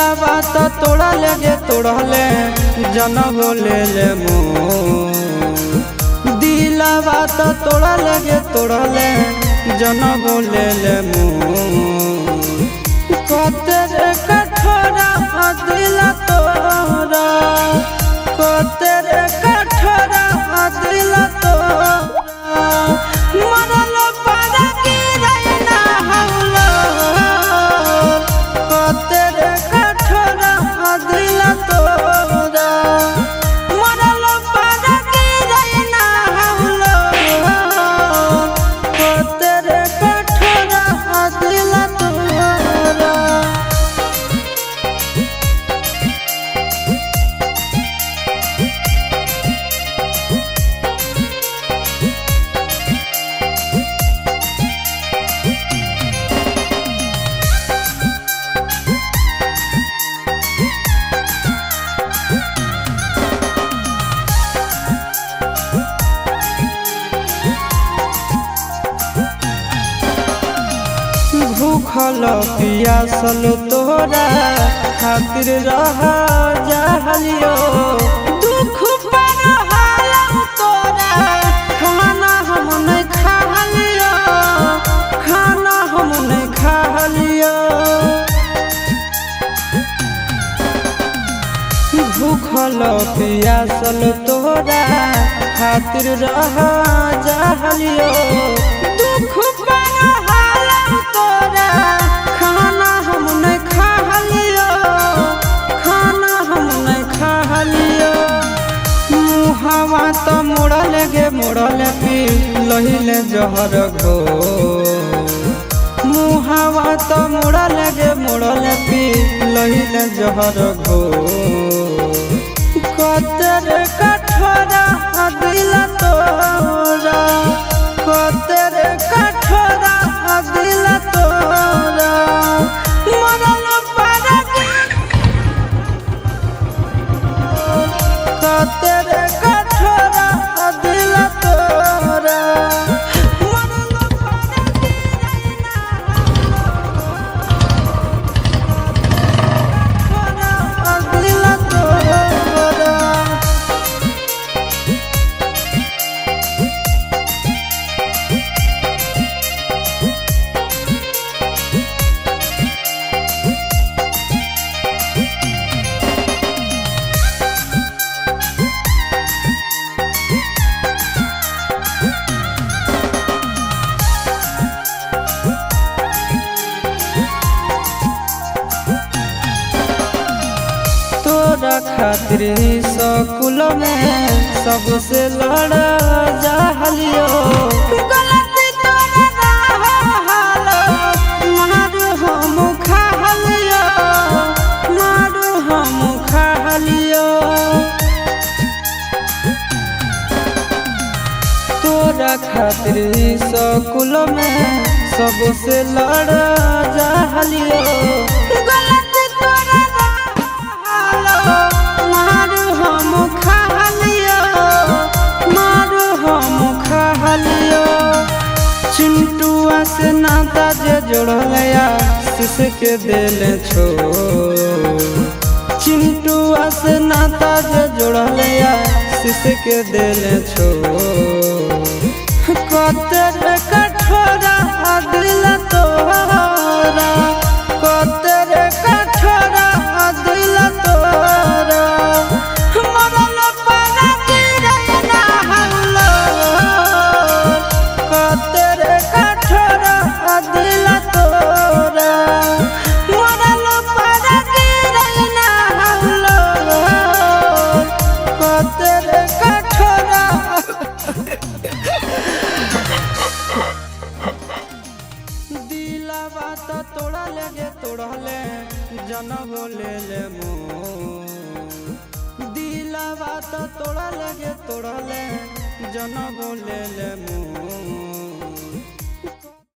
दिलावा तो तोड़ा लगे तोड़ले जनम ले ले दिलावा तो तोड़ा लगे तोड़ले जनम ले ले तेरे कठोरा दिल तोरा तेरे कठोरा दिल तोरा मरल पर गिरना हौला तेरे कठोरा दिल तोरा मरल पर गिरना हौला तेरे कठोरा दिल तोरा। भूखल पियासल तोरा खातिर रह जहलियो दुख पर हालम तोरा खाना हम नहीं खालियो खाना हम नहीं खालियो भूखल पियासल तोरा खातिर रह जहलियो दुख पर तोरा खाना हम नहीं खालियो खाना हम नहीं खालियो मुहावा तो मोड़ल गे मोड़ल पी लहिले जहर घो मुहावा तो मोड़ल गे मोड़ल पी लहिले जहर घो कतर कठोरा दिल तोरा कतर कठोरा दिल तोरा मरल पर कतर कठोरा दिल तोरा मरल पर दिल तोरा। तोरा खातिर स्कूल में सबसे लड़ा जहलियो गलती तोरा हालो मारू हम खालियो मारू हम खालियो तोरा खातिर स्कूल में सबसे लड़ा जहलियो गलती तोरा मारू हम खालियो मारू हम खालियो चिंटुआ से नाता जे जोड़लया शीश के दिल छो चिंटुआ से नाता जे जोड़लया शीश के दिल छो कतर कठोरा दिल तोरा कतर कठोरा दिल तोरा मरल पर गिरना हौला कतर कठोरा दिल तोरा मरल पर गिरना हौला कतर कठोरा दिलावा तो तोड़ा लगे तोड़ले जनम ले ले दिलावा तो तोड़ा लगे तोड़ले जनम ले ले